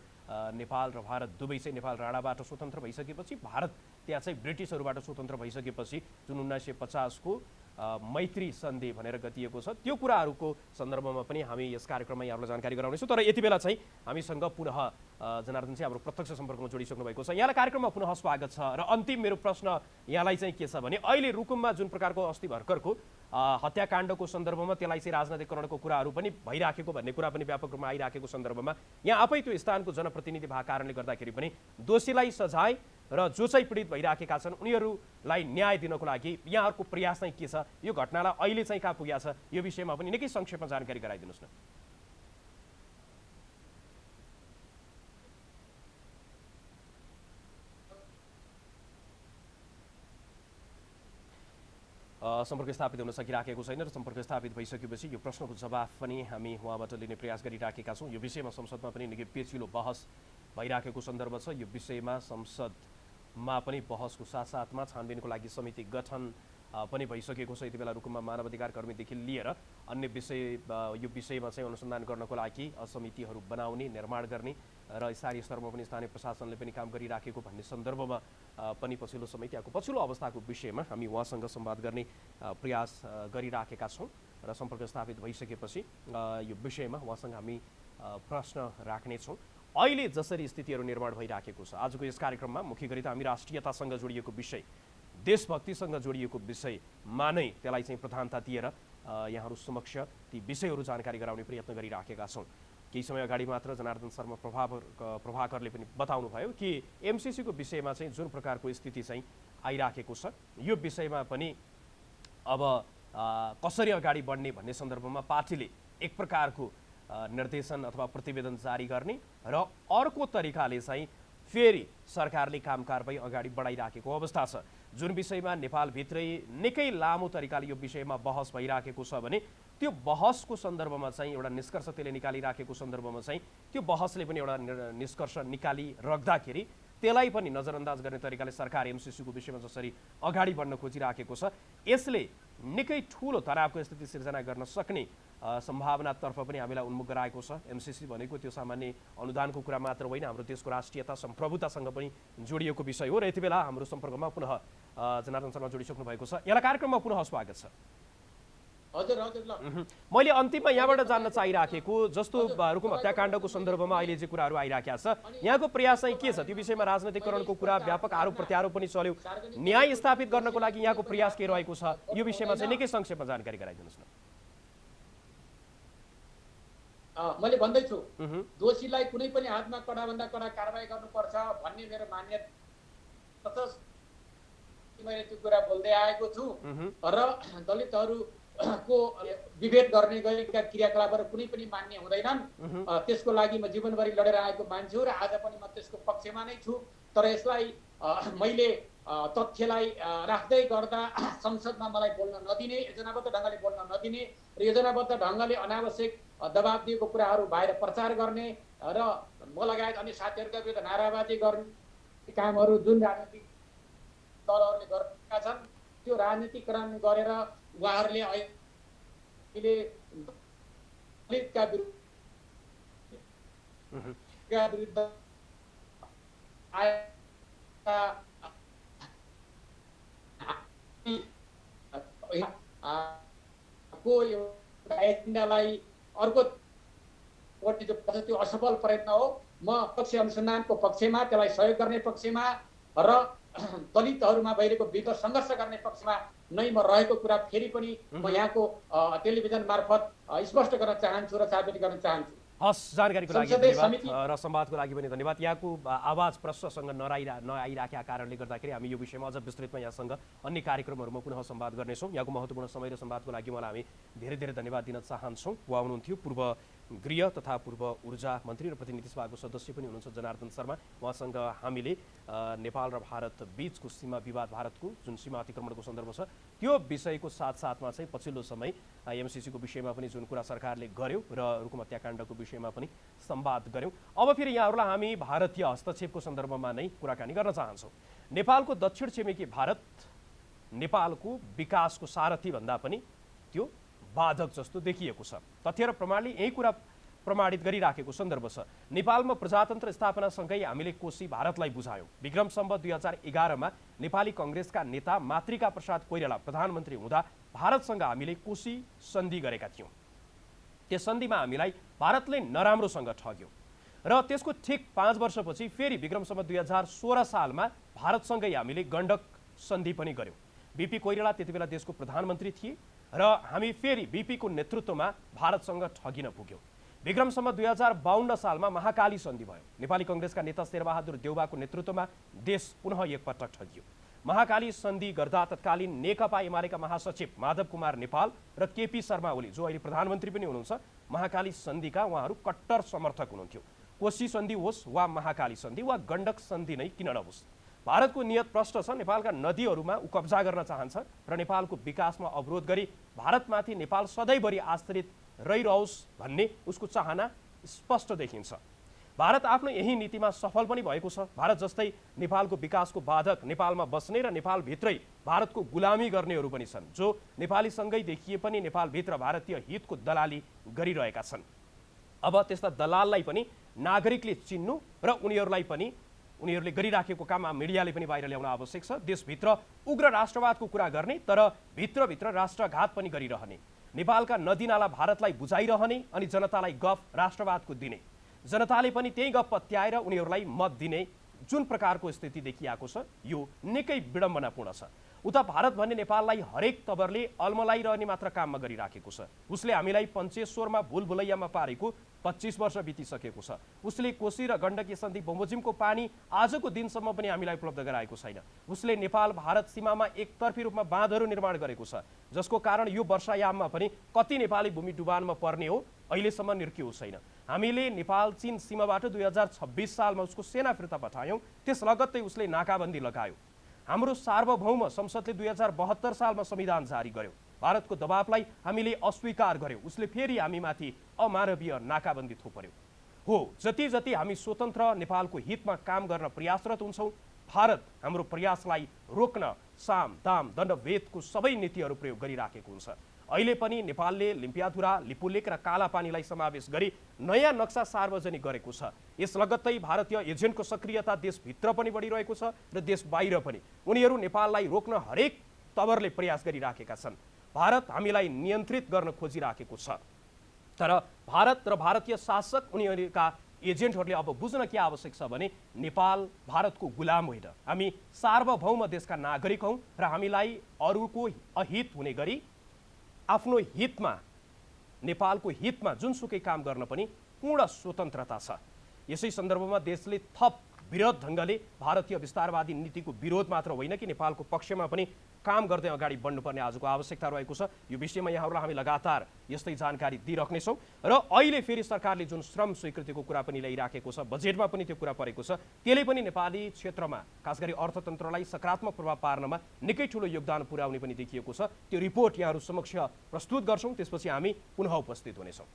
नेपाल र भारत दुवै चाहिँ नेपाल राणाबाट स्वतन्त्र भइसकेपछि, भारत त्यहाँ चाहिँ ब्रिटिसहरूबाट स्वतन्त्र भइसकेपछि जुन 1950 को मैत्री सन्धि भनेर गतिएको छ, त्यो कुराहरूको सन्दर्भमा पनि हामी यस कार्यक्रममा यहाँहरूलाई जानकारी गराउनेछौँ। तर यति बेला चाहिँ हामीसँग पुनः जनार्दन चाहिँ हाम्रो प्रत्यक्ष सम्पर्कमा जोडिसक्नु भएको छ। यहाँलाई कार्यक्रममा पुनः स्वागत छ र अन्तिम मेरो प्रश्न यहाँलाई चाहिँ के छ भने अहिले रुकुममा जुन प्रकारको अस्ति भर्खरको हत्याकाण्डको सन्दर्भमा त्यसलाई चाहिँ राजनीतिकरणको कुराहरू पनि भइराखेको भन्ने कुरा पनि व्यापक रूपमा आइराखेको सन्दर्भमा यहाँ आफै त्यो स्थानको जनप्रतिनिधि भएको कारणले गर्दाखेरि पनि दोषीलाई सजाय र जो चाहिँ पीडित भइराखेका छन् उनीहरूलाई न्याय दिनको लागि यहाँहरूको प्रयास चाहिँ के छ, यो घटनालाई अहिले चाहिँ कहाँ पुगेको छ, यो विषयमा पनि निकै संक्षेपमा जानकारी गराइदिनुहोस् न। सम्पर्क स्थापित हुन सकिराखेको छैन र सम्पर्क स्थापित भइसकेपछि यो प्रश्नको जवाफ पनि हामी उहाँबाट लिने प्रयास गरिराखेका छौँ। यो विषयमा संसदमा पनि निकै पेचिलो बहस भइराखेको सन्दर्भ छ। यो विषयमा संसदमा पनि बहसको साथसाथमा छानबिनको लागि समिति गठन पनि भइसकेको छ। यति बेला रुकुममा मानवाधिकार कर्मीदेखि लिएर अन्य यो विषयमा चाहिँ अनुसन्धान गर्नको लागि समितिहरू बनाउने, निर्माण गर्ने र स्थानीय स्तरमा पनि स्थानीय प्रशासनले पनि काम गरिराखेको भन्ने सन्दर्भमा पनि पछिल्लो समय त्यहाँको पछिल्लो अवस्थाको विषयमा हामी उहाँसँग संवाद गर्ने प्रयास गरिराखेका छौँ र सम्पर्क स्थापित भइसकेपछि यो विषयमा उहाँसँग हामी प्रश्न राख्नेछौँ। अहिले जसरी स्थितिहरू निर्माण भइराखेको छ, आजको यस कार्यक्रममा मुख्य गरी त हामी राष्ट्रियतासँग जोडिएको विषय, देशभक्तिसँग जोडिएको विषयमा नै त्यसलाई चाहिँ प्रधानता दिएर यहाँहरू समक्ष ती विषयहरू जानकारी गराउने प्रयत्न गरिराखेका छौँ। केही समय अगाडि मात्र जनार्दन शर्मा प्रभाकरले पनि बताउनु भयो कि एमसीसीको विषयमा चाहिँ जुन प्रकारको स्थिति चाहिँ आइराखेको छ, यो विषयमा पनि अब कसरी अगाडि बढ्ने भन्ने सन्दर्भमा पार्टीले एक प्रकारको निर्देशन अथवा प्रतिवेदन जारी गर्ने र अर्को तरिकाले चाहिँ फेरि सरकारले काम कारबाही अगाडि बढाइराखेको अवस्था छ। जुन विषयमा नेपालभित्रै निकै लामो तरिकाले यो विषयमा बहस भइराखेको छ भने त्यो बहसको सन्दर्भमा चाहिँ एउटा निष्कर्ष त्यसले निकालिराखेको सन्दर्भमा चाहिँ त्यो बहसले पनि एउटा निष्कर्ष निकालिराख्दाखेरि त्यसलाई पनि नजरअन्दाज गर्ने तरिकाले सरकार एमसीसीको विषयमा जसरी अगाडि बढ्न खोजिराखेको छ, यसले निकै ठुलो तनावको स्थिति सिर्जना गर्न सक्ने सम्भावनातर्फ पनि हामीलाई उन्मुख गराएको छ। एमसीसी भनेको त्यो सामान्य अनुदानको कुरा मात्र होइन, हाम्रो देशको राष्ट्रियता सम्प्रभुतासँग पनि जोडिएको विषय हो र यति बेला हाम्रो सम्पर्कमा पुनः जनार्दन शर्मा जोडिसक्नु भएको छ। यहाँलाई कार्यक्रममा पुनः स्वागत छ। हजुर हजुर ल मैले अन्तिममा यहाँबाट जान्न चाहिराखेको जस्तो रुकुम हत्याकाण्डको सन्दर्भमा अहिले जे कुराहरू आइराखेका छ यहाँको प्रयास चाहिँ के छ त्यो विषयमा राजनीतिकरणको कुरा व्यापक आरोप प्रत्यारोप पनि चल्यो न्याय स्थापित गर्नको लागि यहाँको प्रयास के रहेको छ यो विषयमा चाहिँ निकै संक्षेपमा जानकारी गराइदिनुहोस् न मैले भन्दैछु दोषीलाई कुनै पनि हातमा कडाभन्दा कडा कारबाही गर्नुपर्छ भन्ने मेरो मान्यता छ मैले त्यो कुरा बोल्दै आएको छु र दलितहरूको विभेद गर्ने गरेका क्रियाकलापहरू कुनै पनि मान्य हुँदैनन् त्यसको लागि म जीवनभरि लडेर आएको मान्छे हो र आज पनि म त्यसको पक्षमा नै छु तर यसलाई मैले तथ्यलाई राख्दै गर्दा संसदमा मलाई बोल्न नदिने योजनाबद्ध ढङ्गले बोल्न नदिने र योजनाबद्ध ढङ्गले अनावश्यक दबाब दिएको कुराहरू बाहिर प्रचार गर्ने र म लगायत अन्य साथीहरूका विरुद्ध नाराबाजी गर्ने कामहरू जुन राजनीतिक दलहरूले गरेका छन् त्यो राजनीतिकरण गरेर उहाँहरूले अहिले दलितका विरुद्ध को एउटा एजेन्डालाई अर्को त्यो असफल प्रयत्न हो म पक्ष अनुसन्धानको पक्षमा त्यसलाई सहयोग गर्ने पक्षमा र दलितहरूमा भइरहेको विरुद्ध सङ्घर्ष गर्ने पक्षमा नै म रहेको कुरा फेरि पनि म यहाँको टेलिभिजन मार्फत स्पष्ट गर्न चाहन्छु र सार्वजनिक गर्न चाहन्छु हस् जानकारीको लागि धन्यवाद र संवादको लागि पनि धन्यवाद यहाँको आवाज प्रश्नसँग नआइराखेका कारणले गर्दाखेरि हामी यो विषयमा अझ विस्तृतमा यहाँसँग अन्य कार्यक्रमहरूमा पुनः संवाद गर्नेछौँ यहाँको महत्त्वपूर्ण समय र संवादको लागि मलाई हामी धेरै धेरै धन्यवाद दिन चाहन्छौँ उहाँ हुनुहुन्थ्यो पूर्व गृह तथा पूर्व ऊर्जा मन्त्री र प्रतिनिधि सभाको सदस्य पनि हुनुहुन्छ जनार्दन शर्मा उहाँसँग हामीले नेपाल र भारत बीचको सीमा विवाद भारतको जुन सीमा अतिक्रमणको सन्दर्भ छ त्यो विषयको साथसाथमा चाहिँ पछिल्लो समय एमसीसीको विषयमा पनि जुन कुरा सरकारले गर्यो र रुकुम हत्याकाण्डको विषयमा पनि संवाद गर्यौँ अब फेरि यहाँहरूलाई हामी भारतीय हस्तक्षेपको सन्दर्भमा नै कुराकानी गर्न चाहन्छौँ नेपालको दक्षिण छिमेकी भारत नेपालको विकासको सारथी भन्दा पनि त्यो बाधक जस्तो देखिएको छ तथ्य र प्रमाणले यही कुरा प्रमाणित गरिराखेको सन्दर्भ छ नेपालमा प्रजातन्त्र स्थापनासँगै हामीले कोशी भारतलाई बुझायौँ विक्रम सम्वत 2011मा नेपाली कङ्ग्रेसका नेता मातृका प्रसाद कोइराला प्रधानमन्त्री हुँदा भारतसँग हामीले कोशी सन्धि गरेका थियौँ त्यस सन्धिमा हामीलाई भारतले नराम्रोसँग ठग्यो र त्यसको ठिक 5 वर्षपछि फेरि विक्रम सम्वत 2016 सालमा भारतसँगै हामीले गण्डक सन्धि पनि गर्यौँ बीपी कोइराला त्यति बेला देशको प्रधानमन्त्री थिए र हामी फेरि बीपीको नेतृत्वमा भारतसँग ठगिन पुग्यौँ विक्रम सम्वत 2052 सालमा महाकाली सन्धि भयो नेपाली कङ्ग्रेसका नेता शेरबहादुर देउवाको नेतृत्वमा देश पुनः एकपटक ठगियो महाकाली सन्धि गर्दा तत्कालीन नेकपा एमालेका महासचिव माधव कुमार नेपाल र केपी शर्मा ओली जो अहिले प्रधानमन्त्री पनि हुनुहुन्छ महाकाली सन्धिका उहाँहरू कट्टर समर्थक हुनुहुन्थ्यो कोशी सन्धि होस् वा महाकाली सन्धि वा गण्डक सन्धि नै किन नहोस् भारतको नियत प्रष्ट छ नेपालका नदीहरूमा ऊ कब्जा गर्न चाहन्छ र नेपालको विकासमा अवरोध गरी भारतमाथि नेपाल सधैँभरि आश्रित रहिरहोस् भन्ने उसको चाहना स्पष्ट देखिन्छ भारत आफ्नो यही नीतिमा सफल पनि भएको छ भारत जस्तै नेपालको विकासको बाधक नेपालमा बस्ने र नेपालभित्रै भारतको गुलामी गर्नेहरू पनि छन् जो नेपालीसँगै देखिए पनि नेपालभित्र भारतीय हितको दलाली गरिरहेका छन् अब त्यस्ता दलाललाई पनि नागरिकले चिन्नु र उनीहरूले गरिराखेको काममा मिडियाले पनि बाहिर ल्याउन आवश्यक छ देशभित्र उग्र राष्ट्रवादको कुरा गर्ने तर भित्रभित्र राष्ट्रघात पनि गरिरहने नेपालका नदीनाला भारतलाई बुझाइरहने अनि जनतालाई गफ राष्ट्रवादको दिने जनताले पनि त्यही गफ पत्याएर उनीहरूलाई मत दिने जुन प्रकारको स्थिति देखिएको छ यो निकै विडम्बनापूर्ण छ उता भारत भन्ने नेपाललाई हरेक तवरले अल्मलाइरहने मात्र काममा गरिराखेको छ उसले हामीलाई पञ्चेश्वरमा भुलभुलैयामा पारेको 25 वर्ष बितिसकेको छ उसले कोशी र गण्डकी सन्धि बमोजिमको पानी आजको दिनसम्म पनि हामीलाई उपलब्ध गराएको छैन उसले नेपाल भारत सीमामा एकतर्फी रूपमा बाँधहरू निर्माण गरेको छ जसको कारण यो वर्षायाममा पनि कति नेपाली भूमि डुबानमा पर्ने हो अहिलेसम्म निर्किएको छैन हामीले नेपाल चीन सीमाबाट 2026 सालमा उसको सेना फिर्ता पठायौँ त्यस लगत्तै उसले नाकाबन्दी लगायो हाम्रो सार्वभौम संसदले 2072 सालमा संविधान जारी गर्यो भारतको दबावलाई हामीले अस्वीकार गर्यौँ उसले फेरि हामीमाथि अमानवीय नाकाबन्दी थोपर्यो हो जति जति हामी स्वतन्त्र नेपालको हितमा काम गर्न प्रयासरत हुन्छौँ भारत हाम्रो प्रयासलाई रोक्न साम दाम दण्डभेदको सबै नीतिहरू प्रयोग गरिराखेको हुन्छ अहिले पनि नेपालले लिम्पियाधुरा लिपुलेक र कालापानीलाई समावेश गरी नयाँ नक्सा सार्वजनिक गरेको छ यस लगत्तै भारतीय एजेन्टको सक्रियता देशभित्र पनि बढिरहेको छ र देश बाहिर पनि उनीहरू नेपाललाई रोक्न हरेक तवरले प्रयास गरिराखेका छन् भारत हामीलाई नियन्त्रित गर्न खोजिराखेको छ। तर भारत र भारतीय शासक उनीहरूका एजेन्टहरूले अब बुझ्न के आवश्यक छ भने नेपाल भारतको गुलाम होइन, हामी सार्वभौम देशका नागरिक हौँ र हामीलाई अरूको अहित हुने गरी आफ्नो हितमा, नेपालको हितमा जुनसुकै काम गर्न पनि पूर्ण स्वतन्त्रता छ। यसै सन्दर्भमा देशले थप विरोध ढङ्गले भारतीय विस्तारवादी नीतिको विरोध मात्र होइन कि नेपालको पक्षमा पनि काम गर्दै अगाडि बढ्नुपर्ने आजको आवश्यकता रहेको छ। यो विषयमा यहाँहरूलाई हामी लगातार यस्तै जानकारी दिइराख्नेछौँ र अहिले फेरि सरकारले जुन श्रम स्वीकृतिको कुरा पनि ल्याइराखेको छ, बजेटमा पनि त्यो कुरा परेको छ, त्यसले पनि नेपाली क्षेत्रमा खास गरी अर्थतन्त्रलाई सकारात्मक प्रभाव पार्नमा निकै ठुलो योगदान पुर्याउने पनि देखिएको छ। त्यो रिपोर्ट यहाँहरू समक्ष प्रस्तुत गर्छौँ, त्यसपछि हामी पुनः उपस्थित हुनेछौँ।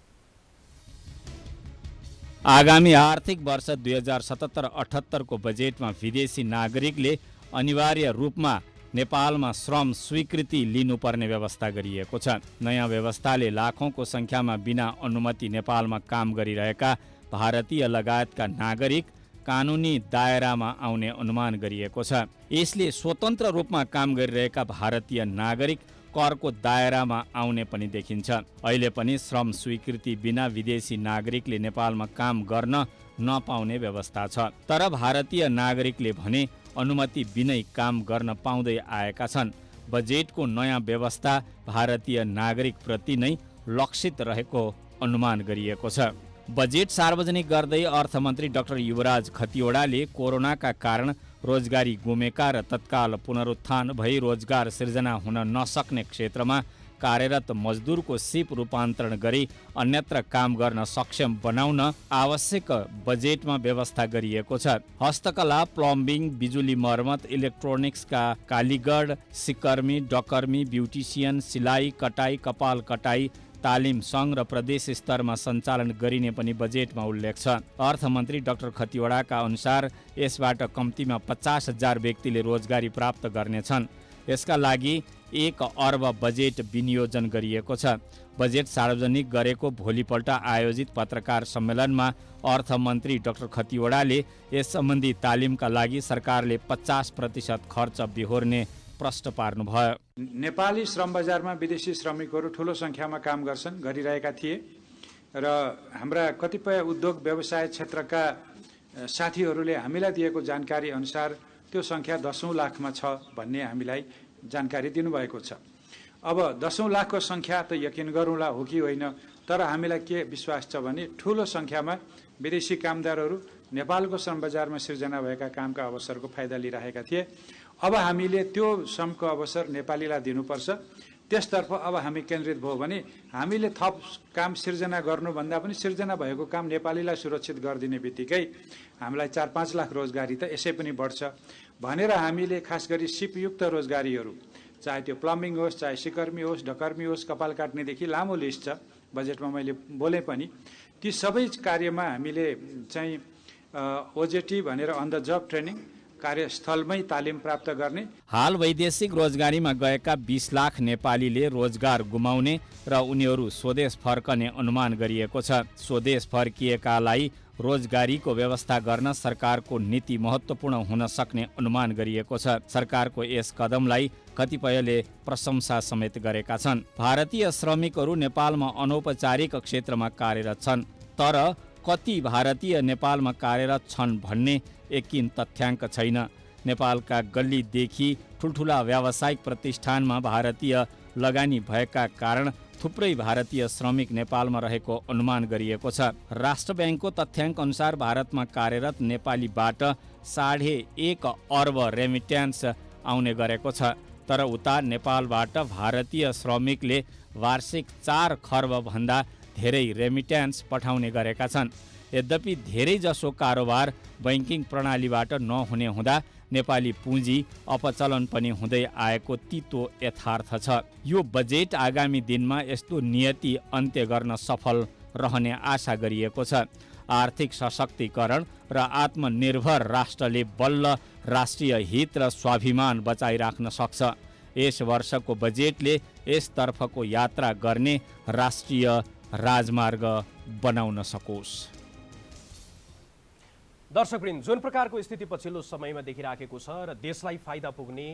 आगामी आर्थिक वर्ष 2077-78 को बजेटमा विदेशी नागरिकले अनिवार्य रूपमा नेपालमा श्रम स्वीकृति लिनुपर्ने व्यवस्था गरिएको छ। नयाँ व्यवस्थाले लाखौंको संख्यामा बिना अनुमति नेपालमा काम गरिरहेका भारतीय लगायतका नागरिक कानुनी दायरामा आउने अनुमान गरिएको छ। यसले स्वतन्त्र रूपमा काम गरिरहेका भारतीय नागरिक करको दायरामा आउने पनि देखिन्छ। अहिले पनि श्रम स्वीकृति बिना विदेशी नागरिकले नेपालमा काम गर्न नपाउने व्यवस्था छ। तर भारतीय नागरिकले भने अनुमति बिनै काम गर्न पाउँदै आएका छन्। बजेटको नयाँ व्यवस्था भारतीय नागरिक प्रति नै लक्षित रहेको अनुमान गरिएको छ। बजेट सार्वजनिक गर्दै अर्थमन्त्री डाक्टर युवराज खतिवडाले कोरोनाका कारण रोजगारी गुमेका र तत्काल पुनरुत्थान भई रोजगार सिर्जना हुन नसक्ने क्षेत्रमा कार्यरत मजदुरको सिप रूपान्तरण गरी अन्यत्र काम गर्न सक्षम बनाउन आवश्यक बजेटमा व्यवस्था गरिएको छ। हस्तकला, प्लम्बिङ, बिजुली मर्मत, इलेक्ट्रोनिक्सका कालीगढ, सिकर्मी, डकर्मी, ब्युटिसियन, सिलाइ, कटाई, कपाल कटाई तालिम सङ्घ र प्रदेश स्तरमा सञ्चालन गरिने पनि बजेटमा उल्लेख छ। अर्थमन्त्री डाक्टर खतिवडाका अनुसार यसबाट कम्तीमा 50,000 व्यक्तिले रोजगारी प्राप्त गर्नेछन्। यसका लागि 1 अर्ब बजेट विनियोजन गरिएको छ। बजेट सार्वजनिक गरेको भोलिपल्ट आयोजित पत्रकार सम्मेलनमा अर्थमन्त्री डाक्टर खतिवडाले यस सम्बन्धी तालिमका लागि सरकारले 50% खर्च बिहोर्ने प्रश्न पार्नुभयो। नेपाली श्रम बजारमा विदेशी श्रमिकहरू ठुलो सङ्ख्यामा काम गरिरहेका थिए र हाम्रा कतिपय उद्योग व्यवसाय क्षेत्रका साथीहरूले हामीलाई दिएको जानकारी अनुसार त्यो सङ्ख्या 10औं लाखमा छ भन्ने हामीलाई जानकारी दिनुभएको छ। अब 10औं लाखको सङ्ख्या त यकिन गरौँला हो कि होइन, तर हामीलाई के विश्वास छ भने ठुलो सङ्ख्यामा विदेशी कामदारहरू नेपालको श्रम बजारमा सिर्जना भएका कामका अवसरको फाइदा लिइरहेका थिए। अब हामीले त्यो श्रमको अवसर नेपालीलाई दिनुपर्छ। त्यसतर्फ अब हामी केन्द्रित भयो भने हामीले थप काम सिर्जना गर्नुभन्दा पनि सिर्जना भएको काम नेपालीलाई सुरक्षित गरिदिने बित्तिकै हामीलाई 4-5 लाख रोजगारी त यसै पनि बढ्छ भनेर हामीले खास गरी सिपयुक्त रोजगारीहरू, चाहे त्यो प्लम्बिङ होस्, चाहे सिकर्मी होस्, ढकर्मी होस्, कपाल काट्नेदेखि लामो लिस्ट छ, बजेटमा मैले बोले पनि ती सबै कार्यमा हामीले चाहिँ ओजेटी भनेर अन द जब ट्रेनिङ कार्यस्थलमै तालिम प्राप्त गर्ने। हाल वैदेशिक रोजगारीमा गएका 20 लाख नेपालीले रोजगार गुमाउने र उनीहरू स्वदेश फर्कने अनुमान गरिएको छ। स्वदेश फर्किएकालाई रोजगारीको व्यवस्था गर्न सरकारको नीति महत्त्वपूर्ण हुन सक्ने अनुमान गरिएको छ। सरकारको यस कदमलाई कतिपयले प्रशंसा समेत गरेका छन्। भारतीय श्रमिकहरू नेपालमा अनौपचारिक क्षेत्रमा कार्यरत छन्, तर कति भारतीय नेपालमा कार्यरत छन् भन्ने एकिन तथ्याङ्क छैन। नेपालका गल्लीदेखि ठुल्ठुला व्यावसायिक प्रतिष्ठानमा भारतीय लगानी भएका कारण थुप्रै भारतीय श्रमिक नेपालमा रहेको अनुमान गरिएको छ। राष्ट्र ब्याङ्कको तथ्याङ्क अनुसार भारतमा कार्यरत नेपालीबाट 1.5 अर्ब रेमिट्यान्स आउने गरेको छ। तर उता नेपालबाट भारतीय श्रमिकले वार्षिक 4 खर्ब भन्दा धेरै रेमिट्यान्स पठाउने गरेका छन्। यद्यपि धेरैजसो कारोबार बैंकिङ प्रणालीबाट नहुने हुँदा नेपाली पुँजी अपचलन पनि हुँदै आएको तितो यथार्थ छ। यो बजेट आगामी दिनमा यस्तो नियति अन्त्य गर्न सफल रहने आशा गरिएको छ। आर्थिक सशक्तिकरण र आत्मनिर्भर राष्ट्रले बल्ल राष्ट्रिय हित र स्वाभिमान बचाइराख्न सक्छ। यस वर्षको बजेटले यसतर्फको यात्रा गर्ने राष्ट्रिय राजमार्ग बनाउन सकोस्। दर्शकवृन्द, जुन प्रकारको स्थिति पछिल्लो समयमा देखिराखेको छ र देशलाई फाइदा पुग्ने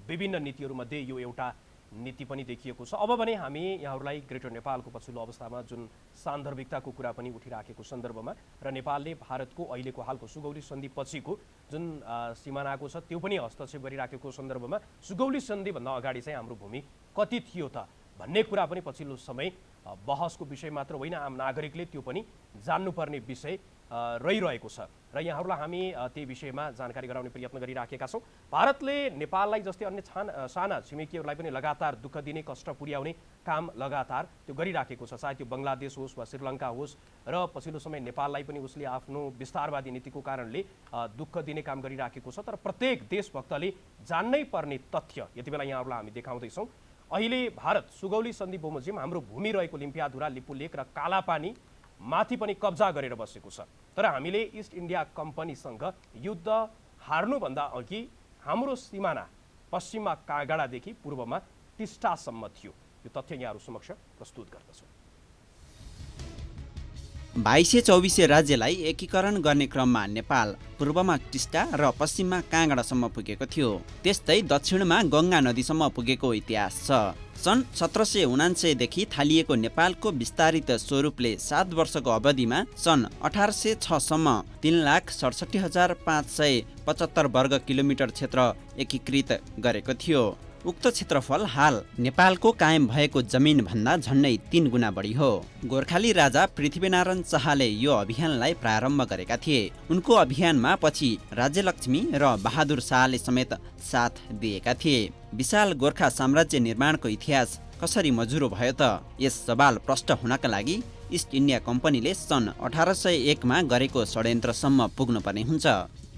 विभिन्न नीतिहरूमध्ये यो एउटा नीति पनि देखिएको छ। अब भने हामी यहाँहरूलाई ग्रेटर नेपालको पछिल्लो अवस्थामा जुन सान्दर्भिकताको कुरा पनि उठिराखेको सन्दर्भमा र नेपालले भारतको अहिलेको हालको सुगौली सन्धि पछिको जुन सिमानाको छ त्यो पनि हस्तक्षेप गरिराखेको सन्दर्भमा सुगौली सन्धिभन्दा अगाडि चाहिँ हाम्रो भूमि कति थियो त भन्ने कुरा पनि पछिल्लो समय बहसको विषय मात्र होइन, आम नागरिकले त्यो पनि जान्नुपर्ने विषय रहिरहेको छ र यहाँहरूलाई हामी त्यही विषयमा जानकारी गराउने प्रयत्न गरिराखेका छौँ। भारतले नेपाललाई जस्तै अन्य साना छिमेकीहरूलाई पनि लगातार दुःख दिने, कष्ट पुर्याउने काम लगातार त्यो गरिराखेको छ। चाहे त्यो बङ्गलादेश होस् वा श्रीलङ्का होस् र पछिल्लो समय नेपाललाई पनि उसले आफ्नो विस्तारवादी नीतिको कारणले दुःख दिने काम गरिराखेको छ। तर प्रत्येक देशभक्तले जान्नै पर्ने तथ्य यति बेला यहाँहरूलाई हामी देखाउँदैछौँ। अहिले भारत सुगौली सन्धि बमोजिम हाम्रो भूमि रहेको लिम्पियाधुरा, लिपुलेक र कालापानी माथि पनि कब्जा गरेर बसेको छ। तर हामीले इस्ट इन्डिया कम्पनीसँग युद्ध हार्नुभन्दा अघि हाम्रो सिमाना पश्चिममा काँगडादेखि पूर्वमा टिस्टासम्म थियो। यो तथ्य यहाँहरू समक्ष प्रस्तुत गर्दछौँ। 2224 राज्यलाई एकीकरण गर्ने क्रममा नेपाल पूर्वमा टिस्टा र पश्चिममा काँगडासम्म पुगेको थियो। त्यस्तै दक्षिणमा गङ्गा नदीसम्म पुगेको इतिहास छ। सन् 1799 देखि थालिएको नेपालको विस्तारित स्वरूपले 7 वर्षको अवधिमा सन् 1806 सम्म 3,67,575 वर्ग किलोमिटर क्षेत्र एकीकृत गरेको थियो। उक्त क्षेत्रफल हाल नेपालको कायम भएको जमिन भन्दा झन्डै 3 गुणा बढी हो। गोर्खाली राजा पृथ्वीनारायण शाहले यो अभियानलाई प्रारम्भ गरेका थिए। उनको अभियानमा पछि राज्यलक्ष्मी र बहादुर शाहले समेत साथ दिएका थिए। विशाल गोर्खा साम्राज्य निर्माणको इतिहास कसरी मजुरो भयो त? यस सवाल प्रष्ट हुनका लागि इस्ट इन्डिया कम्पनीले सन् 1801 मा गरेको षड्यन्त्रसम्म पुग्नुपर्ने हुन्छ।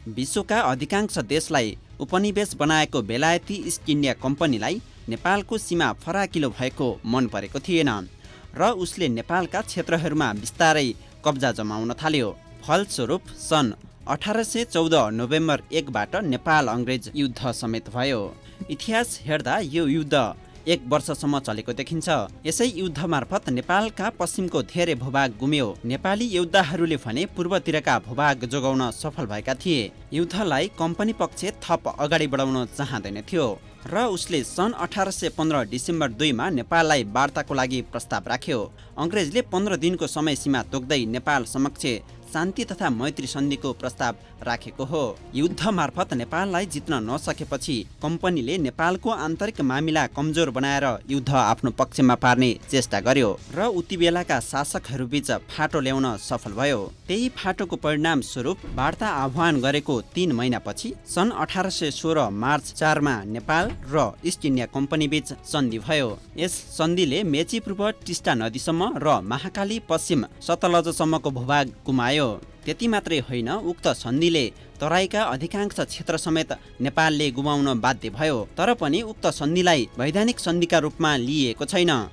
विश्वका अधिकांश देशलाई उपनिवेश बनाएको बेलायती इस्ट इन्डिया कम्पनीलाई नेपालको सीमा फराकिलो भएको मन परेको थिएन र उसले नेपालका क्षेत्रहरूमा बिस्तारै कब्जा जमाउन थाल्यो। फलस्वरूप सन् 1814 नोभेम्बर 1 बाट नेपाल अङ्ग्रेज युद्ध समेत भयो। इतिहास हेर्दा यो युद्ध 1 वर्षसम्म चलेको देखिन्छ। यसै युद्ध मार्फत नेपालका पश्चिमको धेरै भूभाग गुम्यो। नेपाली योद्धाहरूले भने पूर्वतिरका भूभाग जोगाउन सफल भएका थिए। युद्धलाई कम्पनी पक्ष थप अगाडि बढाउन चाहँदैन थियो र उसले सन् 1815 डिसेम्बर 2 मा नेपाललाई वार्ताको लागि प्रस्ताव राख्यो। अङ्ग्रेजले 15 दिनको समय सीमा तोक्दै नेपाल समक्ष शान्ति तथा मैत्री सन्धिको प्रस्ताव राखेको हो। युद्ध मार्फत नेपाललाई जित्न नसकेपछि कम्पनीले नेपालको आन्तरिक मामिला कमजोर बनाएर युद्ध आफ्नो पक्षमा पार्ने चेष्टा गर्यो र उति बेलाका शासकहरूबीच फाटो ल्याउन सफल भयो। त्यही फाटोको परिणाम स्वरूप वार्ता आह्वान गरेको 3 महिनापछि सन् 1816 मार्च 4 मा नेपाल र इस्ट इन्डिया कम्पनी बीच सन्धि भयो। यस सन्धिले मेची पूर्व टिस्टा नदीसम्म र महाकाली पश्चिम सतलजसम्मको भूभाग गुमायो। त्यति मात्रै होइन, उक्त सन्धिले तराईका अधिकांश क्षेत्र समेत नेपालले गुमाउन बाध्य भयो। तर पनि उक्त सन्धिलाई वैधानिक सन्धिका रूपमा लिइएको छैन।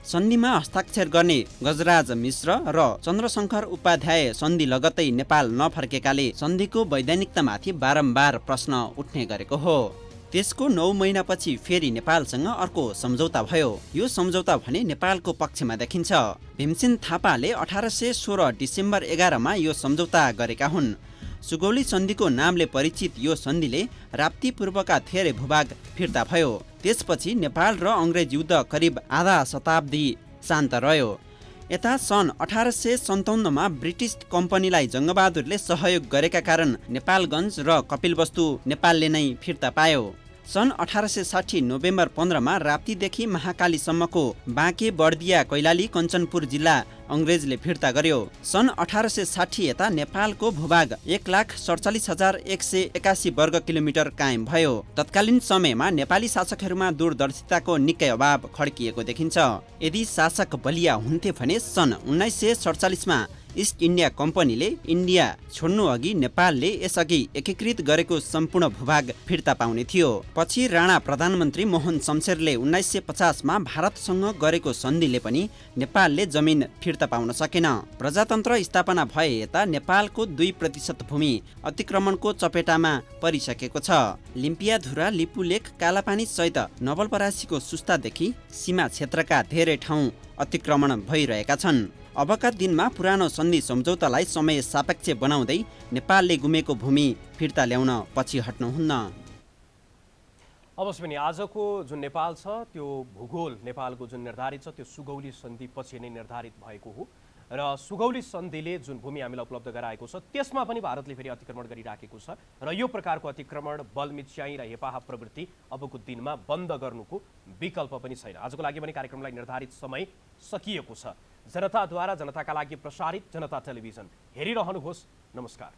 सन्धिमा हस्ताक्षर गर्ने गजराज मिश्र र चन्द्रशङ्कर उपाध्याय सन्धि लगत्तै नेपाल नफर्केकाले सन्धिको वैधानिकतामाथि बारम्बार प्रश्न उठ्ने गरेको हो। त्यसको 9 महिनापछि फेरि नेपालसँग अर्को सम्झौता भयो। यो सम्झौता भने नेपालको पक्षमा देखिन्छ। भीमसेन थापाले 1816 डिसेम्बर 11 मा यो सम्झौता गरेका हुन्। सुगौली सन्धिको नामले परिचित यो सन्धिले राप्ती पूर्वका धेरै भूभाग फिर्ता भयो। त्यसपछि नेपाल र अङ्ग्रेज युद्ध करिब आधा शताब्दी शान्त रह्यो। यता सन् 1857 मा ब्रिटिस कम्पनीलाई जङ्गबहादुरले सहयोग गरेका कारण नेपालगञ्ज र कपिलवस्तु नेपालले नै फिर्ता पायो। सन् 1860 नोभेम्बर 15 मा राप्तीदेखि महाकालीसम्मको बाँके बर्दिया कैलाली कञ्चनपुर जिल्ला अङ्ग्रेजले फिर्ता गर्यो। सन् 1860 यता नेपालको भूभाग 1,47,181 वर्ग किलोमिटर कायम भयो। तत्कालीन समयमा नेपाली शासकहरूमा दूरदर्शिताको निकै अभाव खड्किएको देखिन्छ। यदि शासक बलिया हुन्थे भने सन् 1947 मा इस्ट इन्डिया कम्पनीले इन्डिया छोड्नु अघि नेपालले यसअघि एकीकृत गरेको सम्पूर्ण भूभाग फिर्ता पाउने थियो। पछि राणा प्रधानमन्त्री मोहन शमशेरले 1950 मा भारतसँग गरेको सन्धिले पनि नेपालले जमिन फिर्ता पाउन सकेन। प्रजातन्त्र स्थापना भए यता नेपालको 2% भूमि अतिक्रमणको चपेटामा परिसकेको छ। लिम्पियाधुरा, लिपुलेक, कालापानी सहित नवलपरासीको सुस्तादेखि सीमा क्षेत्रका धेरै ठाउँ अतिक्रमण भइरहेका छन्। अबका दिनमा पुरानो सन्धि सम्झौतालाई समय सापेक्ष बनाउँदै नेपालले गुमेको भूमि फिर्ता ल्याउन पछि हट्नुहुन्न। अवश्य पनि आजको जुन नेपाल छ त्यो भूगोल नेपालको जुन निर्धारित छ त्यो सुगौली सन्धि पछि नै निर्धारित भएको हो र सुगौली सन्धिले जुन भूमि हामीलाई उपलब्ध गराएको छ त्यसमा पनि भारतले फेरि अतिक्रमण गरिराखेको छ र यो प्रकारको अतिक्रमण बलमिच्याई र हेपाहा प्रवृत्ति अबको दिनमा बन्द गर्नुको विकल्प पनि छैन। आजको लागि पनि कार्यक्रमलाई निर्धारित समय सकिएको छ। जनताद्वारा जनताका लागि प्रसारित जनता टेलिभिजन हेरिरहनुहोस्। नमस्कार।